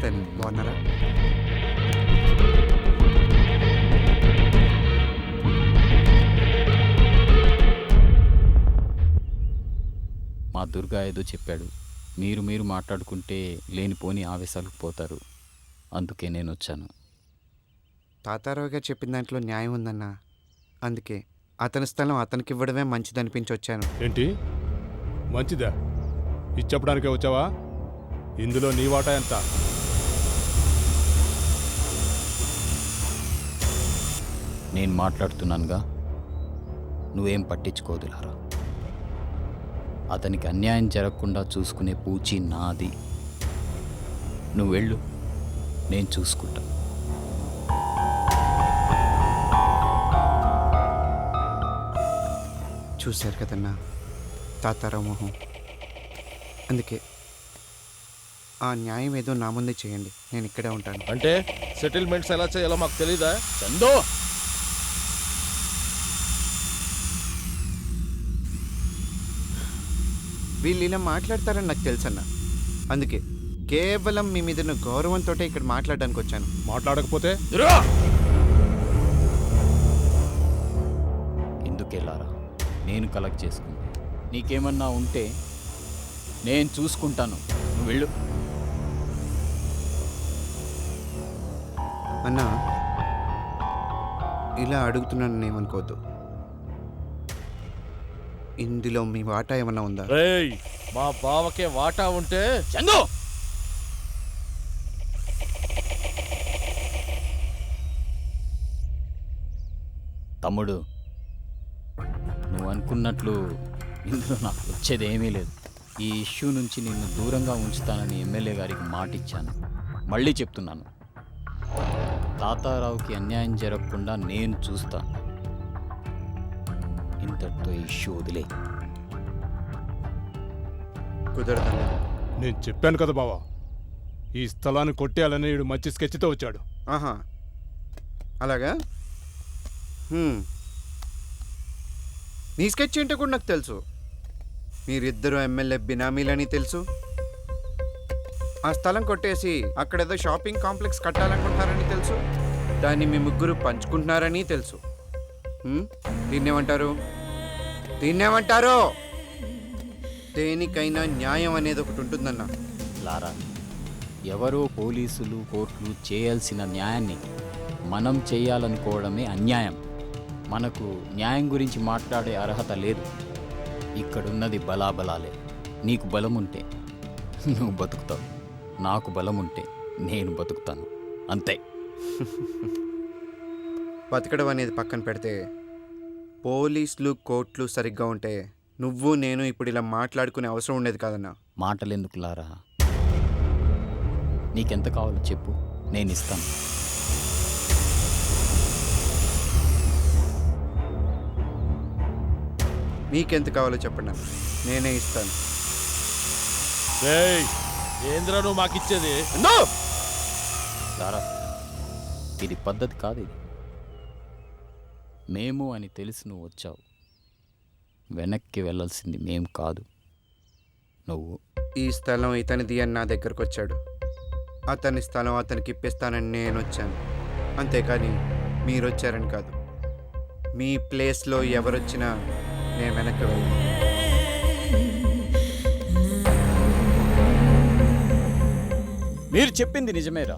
నమస్తే అండి, బాగున్నారా? మా దుర్గా ఏదో చెప్పాడు, మీరు మాట్లాడుకుంటే లేనిపోని ఆవేశాలకు పోతారు, అందుకే నేను వచ్చాను. తాతారావు గారు చెప్పిన దాంట్లో న్యాయం ఉందన్నా. అందుకే అతని స్థలం అతనికి ఇవ్వడమే మంచిదనిపించి వచ్చాను. ఏంటి మంచిదా? ఇది చెప్పడానికే వచ్చావా? ఇందులో నీ వాటా ఎంత? నేను మాట్లాడుతున్నానుగా, నువ్వేం పట్టించుకోదులారా. అతనికి అన్యాయం జరగకుండా చూసుకునే పూచి నాది. నువ్వు వెళ్ళు, నేను చూసుకుంటా. చూశారు కదన్నా తాతారావు మొహం. అందుకే ఆ న్యాయం ఏదో నా ముందే చేయండి, నేను ఇక్కడే ఉంటాను. అంటే సెటిల్మెంట్స్ ఎలా చేయాలో మాకు తెలీదా? చందో, వీళ్ళు ఇలా మాట్లాడతారని నాకు తెలుసన్నా. అందుకే కేవలం మీ మీద ఉన్న గౌరవంతో ఇక్కడ మాట్లాడడానికి వచ్చాను. మాట్లాడకపోతే ఎందుకెళ్ళారా? నేను కలెక్ట్ చేసుకుంది. నీకేమన్నా ఉంటే నేను చూసుకుంటాను, నువ్వు వెళ్ళు. అన్నా, ఇలా అడుగుతున్నాను ఏమనుకోవద్దు. ఇందులో మీ వాటా ఏమన్నా ఉందా? రేయ్, మా బావకే వాటా ఉంటే చందు, తమ్ముడు, నువ్వు అనుకున్నట్లు ఇందులో నాకు వచ్చేది ఏమీ లేదు. ఈ ఇష్యూ నుంచి నిన్ను దూరంగా ఉంచుతానని ఎమ్మెల్యే గారికి మాట ఇచ్చాను. మళ్ళీ చెప్తున్నాను, తాతారావుకి అన్యాయం జరగకుండా నేను చూస్తాను. ఇంతటితో ఈ ఇష్యూ వదిలే. కుదరదన్నా. నేను చెప్పాను కదా బావా, ఈ స్థలాన్ని కొట్టేయాలని వీడు మంచి స్కెచ్తో వచ్చాడు. ఆహా, అలాగా? నీ స్కెచ్ ఏంటో కూడా నాకు తెలుసు. మీరిద్దరూ ఎమ్మెల్యే బినామీలని తెలుసు. ఆ స్థలం కొట్టేసి అక్కడేదో షాపింగ్ కాంప్లెక్స్ కట్టాలనుకుంటున్నారని తెలుసు. దాన్ని మీ ముగ్గురు పంచుకుంటున్నారని తెలుసు. దీన్నేమంటారు? దీన్నేమంటారు? దేనికైనా న్యాయం అనేది ఒకటి ఉంటుందన్న. లారా, ఎవరో పోలీసులు కోర్టులు చేయాల్సిన న్యాయాన్ని మనం చేయాలనుకోవడమే అన్యాయం. మనకు న్యాయం గురించి మాట్లాడే అర్హత లేదు. ఇక్కడున్నది బలాబలాలే. నీకు బలం ఉంటే నువ్వు బతుకుతావు, నాకు బలం ఉంటే నేను బతుకుతాను, అంతే. బతకడం అనేది పక్కన పెడితే, పోలీసులు కోర్టులు సరిగ్గా ఉంటే నువ్వు నేను ఇప్పుడు ఇలా మాట్లాడుకునే అవసరం ఉండేది కాదన్నా. మాటలెందుకు లారా? నీకెంత కావాలో చెప్పు, నేను ఇస్తాను. మీకెంత కావాలో చెప్పండి అన్న, నేనే ఇస్తాను. రేయ్, ఏంద్రా నువ్వు మాకిచ్చేది? లారా, ఇది పద్ధతి కాదు. ఇది మేము అని తెలిసి నువ్వు వచ్చావు. వెనక్కి వెళ్ళాల్సింది మేం కాదు, నువ్వు. ఈ స్థలం ఇతనిది అని నా దగ్గరకు వచ్చాడు. అతని స్థలం అతనికి ఇప్పిస్తానని నేను వచ్చాను, అంతేకాని మీరు వచ్చారని కాదు. మీ ప్లేస్లో ఎవరొచ్చినా నేను వెనక్కి వెళ్ళను. మీరు చెప్పింది నిజమేరా,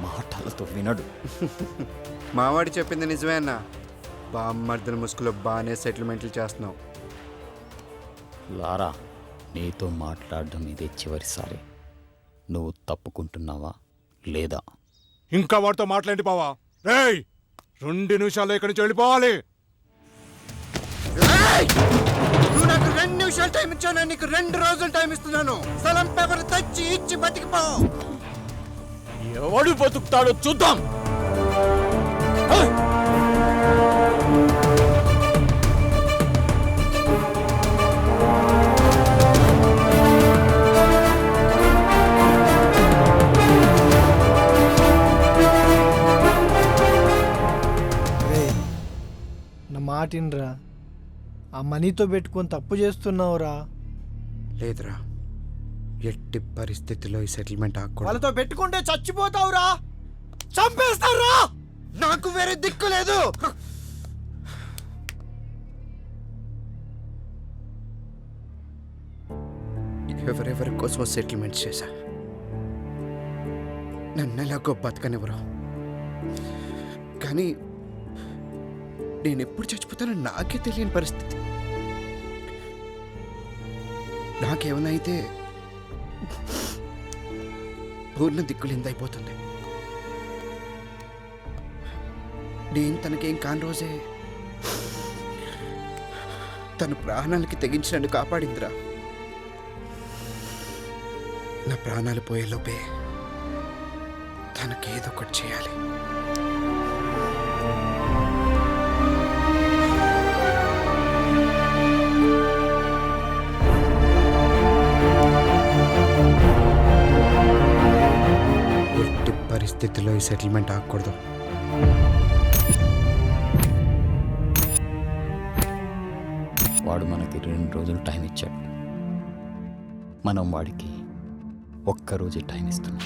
మాటలతో వినడు. మావాడు చెప్పింది నిజమే అన్న. బామ్మర్దల ముసుగులో బాగానే సెటిల్మెంట్లు చేస్తున్నావు. లారా, నీతో మాట్లాడడం ఇదే చివరిసారి. నువ్వు తప్పుకుంటున్నావా లేదా? ఇంకా వాడితో మాట్లాడి బావా. రేయ్, 2 నిమిషాల్లో ఇక్కడి నుంచి వెళ్ళిపోవాలి. నువ్వు నాకు 2 నిమిషాలు టైం ఇచ్చాను, నీకు 2 రోజులు టైం ఇస్తున్నాను. స్థలం పేపర్ తెచ్చి ఇచ్చి బతికిపో. ఎవడు బతుకుతాడో చూద్దాం. మాటిన్రా, ఆ మనీతో పెట్టుకొని తప్పు చేస్తున్నావురా. లేదురా, ఎట్టి పరిస్థితిలో ఈ సెటిల్మెంట్ ఆకూడదు. వాళ్ళతో పెట్టుకుంటే చచ్చిపోతావురా, చంపేస్తారా. నాకు వేరే దిక్కు లేదు. ఎవరెవరి కోసం సెటిల్మెంట్ చేశా, నన్ను ఎలాగో బతకనివ్వరు. కానీ నేను ఎప్పుడు చచ్చిపోతానో నాకే తెలియని పరిస్థితి. నాకేమైనా అయితే పూర్ణ దిక్కులిందైపోతుంది. నేను తనకేం కాని రోజే తన ప్రాణాలకి తెగించి నన్ను కాపాడిందిరా. నా ప్రాణాలు పోయేలోపే తనకేదో ఒకటి చేయాలి. ఎట్టి పరిస్థితుల్లో ఈ సెటిల్మెంట్ ఆగకూడదు. వాడు మనకి 2 రోజులు టైం ఇచ్చాడు, మనం వాడికి ఒక్కరోజే టైం ఇస్తున్నాం.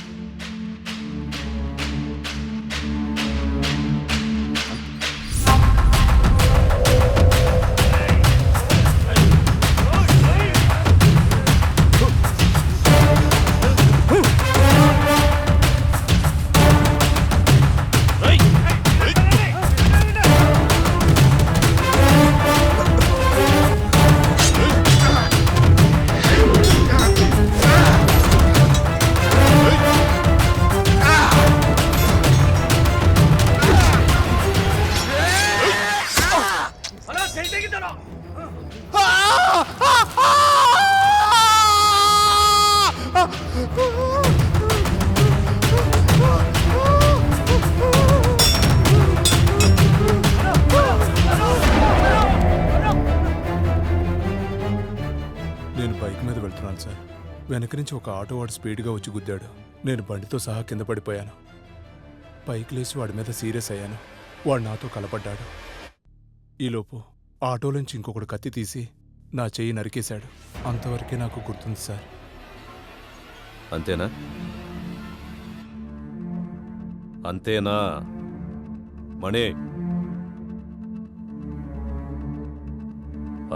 నేను బైక్ మీద వెళ్తున్నాను సార్. వెనక నుంచి ఒక ఆటో వాడు స్పీడ్గా వచ్చి గుద్దాడు. నేను బండితో సహా కింద పడిపోయాను. పైకి లేచి వాడి మీద సీరియస్ అయ్యాను. వాడు నాతో కలపడ్డాడు. ఈలోపు ఆటోలోంచి ఇంకొకడు కత్తి తీసి నా చెయ్యి నరికేశాడు. అంతవరకే నాకు గుర్తుంది సార్. అంతేనా? అంతేనా మణి?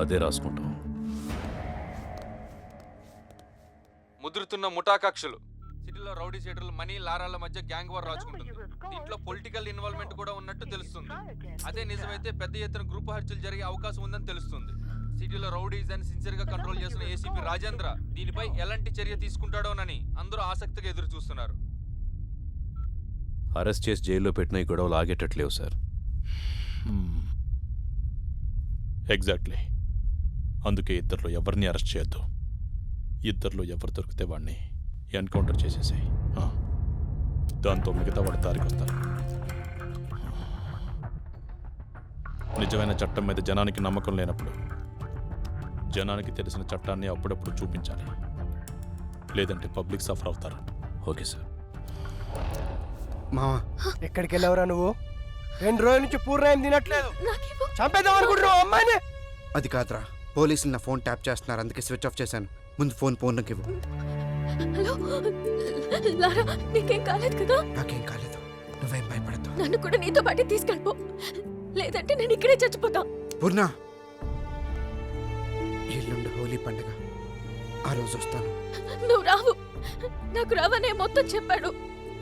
అదే రాసుకుంటాం. ముదురుతున్న ముఠా కక్షలు. సిటీలో రౌడీ షీటర్లు మనీ లారాల మధ్య గ్యాంగ్ వార్ రాచుకుంటుంది. దీంట్లో పొలిటికల్ ఇన్వాల్వ్మెంట్ కూడా ఉన్నట్టు తెలుస్తుంది. అదే నిజమైతే పెద్ద ఎత్తున గ్రూప్ హత్యలు జరిగే అవకాశం ఉందని తెలుస్తుంది. సిటీలో రౌడీస్ అని సిన్సియర్ గా కంట్రోల్ చేస్తున్న ఏసీపీ రాజేంద్ర దీనిపై ఎలాంటి చర్య తీసుకుంటాడోనని అందరూ ఆసక్తిగా ఎదురు చూస్తున్నారు. అరెస్ట్ చేసి జైల్లో పెట్టిన ఈ గొడవలు ఆగేటట్లేవు సార్. ఎగ్జాక్ట్లీ. అందుకే ఇద్దరిలో ఎవరిని అరెస్ట్ చేయొద్దు. ఇద్దరిలో ఎవరు దొరికితే వాడిని ఎన్కౌంటర్ చేసేసాయి. దాంతో మిగతా వాడు దారికి వస్తారు. నిజమైన చట్టం మీద జనానికి నమ్మకం లేనప్పుడు జనానికి తెలిసిన చట్టాన్ని అప్పుడప్పుడు చూపించాలి. లేదంటే పబ్లిక్ సఫర్ అవుతారు. Okay sir. మావా, ఎక్కడికి వెళ్ళావురా నువ్వు? 2 రోజుల నుంచి పూర్ణ ఏం తినట్లేదు. చంపేద్దాం అనుకుంటున్నావు అమ్మాయిని? అది కాదురా, పోలీసులు నా ఫోన్ ట్యాప్ చేస్తున్నారు, అందుకే స్విచ్ ఆఫ్ చేశాను. ముందు ఫోన్ పూర్ణకి ఇవ్వు. హలో లారా, నీకేం కాలేదు కదా? నాకేం కాలేదు, నువ్వేం భయపడద్దు. నన్ను కూడా నీతో పాటు తీసుకెళ్ళిపో, లేదంటే నేను ఇక్కడే చచ్చిపోతా. పూర్ణ, ఎల్లుండి హోలీ పండుగ, ఆ రోజు వస్తాను. నువ్వు రావు. నాకు రావనే మొత్తం చెప్పాడు.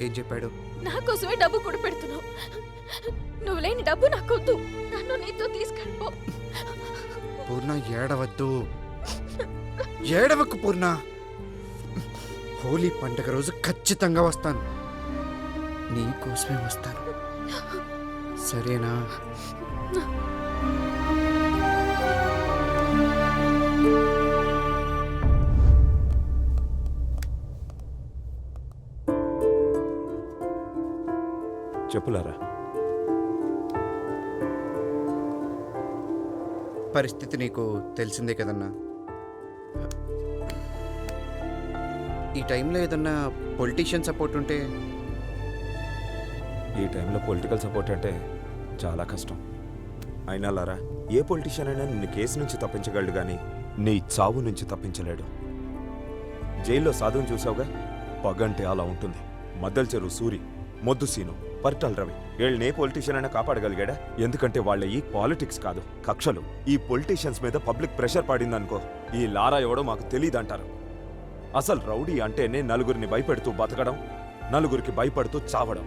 ఏం చెప్పాడు? నా కోసమే డబ్బు కూడా పెడుతున్నావు. నువ్వు లేని డబ్బు నాకొద్దు, నన్ను నీతో తీసుకెళ్ళిపో. పూర్ణ, ఏడవద్దు, ఏడవకు పూర్ణ. హోలీ పండుగ రోజు ఖచ్చితంగా వస్తాను, నీ కోసమే వస్తాను, సరేనా? చెప్పులారా. పరిస్థితి నీకు తెలిసిందే కదన్నా. ఈ టైంలో ఏదన్నా పొలిటీషియన్ సపోర్ట్ ఉంటే. ఈ టైంలో పొలిటికల్ సపోర్ట్ అంటే చాలా కష్టం. అయినా లారా, ఏ పొలిటీషియన్ అయినా నిన్ను కేసు నుంచి తప్పించగలడు కానీ నీ చావు నుంచి తప్పించలేడు. జైల్లో సాధువుని చూసావుగా, పగంటే అలా ఉంటుంది. మద్దల చెరువు సూరి, మొద్దు సీను, పరిటాల రవి వీళ్ళని ఏ పొలిటీషియన్ అయినా కాపాడగలిగాడా? ఎందుకంటే వాళ్ళ ఈ పాలిటిక్స్ కాదు, కక్షలు. ఈ పొలిటీషియన్స్ మీద పబ్లిక్ ప్రెషర్ పడిందనుకో, ఈ లారా ఎవడో మాకు తెలియదంటారు. అసలు రౌడీ అంటేనే నలుగురిని భయపెడుతూ బతకడం, నలుగురికి భయపడుతూ చావడం.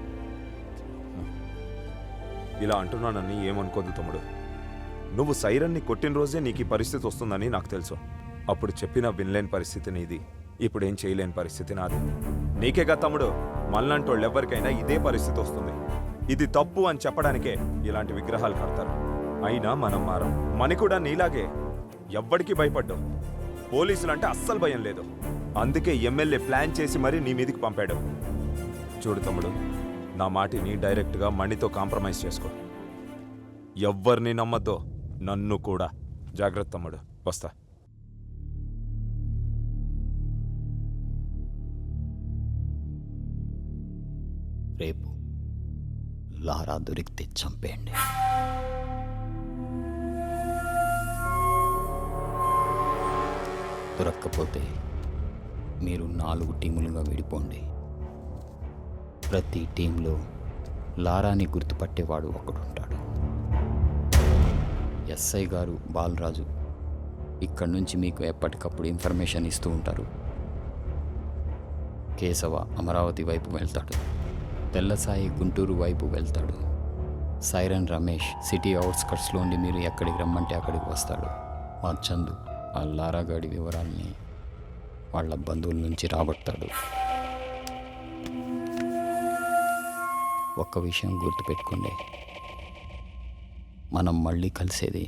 ఇలా అంటున్నానని ఏమనుకోదు తమ్ముడు. నువ్వు సైరన్ని కొట్టిన రోజే నీకు ఈ పరిస్థితి వస్తుందని నాకు తెలుసు. అప్పుడు చెప్పినా వినలేని పరిస్థితి నీది, ఇప్పుడు ఏం చేయలేని పరిస్థితి నాది. నీకేగా తమ్ముడు, మళ్ళంటోళ్ళెవ్వరికైనా ఇదే పరిస్థితి వస్తుంది. ఇది తప్పు అని చెప్పడానికే ఇలాంటి విగ్రహాలు కడతారు. అయినా మనం మారం. మని కూడా నీలాగే ఎవ్వడికి భయపడ్డావు. పోలీసులంటే అస్సలు భయం లేదు. అందుకే ఎమ్మెల్యే ప్లాన్ చేసి మరీ నీ మీదికి పంపాడు. చూడు తమ్ముడు, నా మాటిని డైరెక్ట్గా మణితో కాంప్రమైజ్ చేసుకో. ఎవ్వరిని నమ్మద్దో, నన్ను కూడా. జాగ్రత్త తమ్ముడు, వస్తా. రేపు లారా దొరికితే చంపేయండి. దొరక్కపోతే మీరు 4 టీములుగా విడిపోండి. ప్రతి టీంలో లారాని గుర్తుపట్టేవాడు ఒకడుంటాడు. ఎస్ఐ గారు బాలరాజు ఇక్కడి నుంచి మీకు ఎప్పటికప్పుడు ఇన్ఫర్మేషన్ ఇస్తూ ఉంటారు. కేశవ అమరావతి వైపు వెళ్తాడు. తెల్లసాయి గుంటూరు వైపు వెళ్తాడు. సైరన్ రమేష్ సిటీ అవుట్స్కట్స్లో ఉండి మీరు ఎక్కడికి రమ్మంటే అక్కడికి వస్తాడు. మా చందు ఆ లారాగాడి వివరాల్ని వాళ్ళ బంధువుల నుంచి రాబడతాడు. ఒక్క విషయం గుర్తుపెట్టుకోండి, మనం మళ్ళీ కలిసేది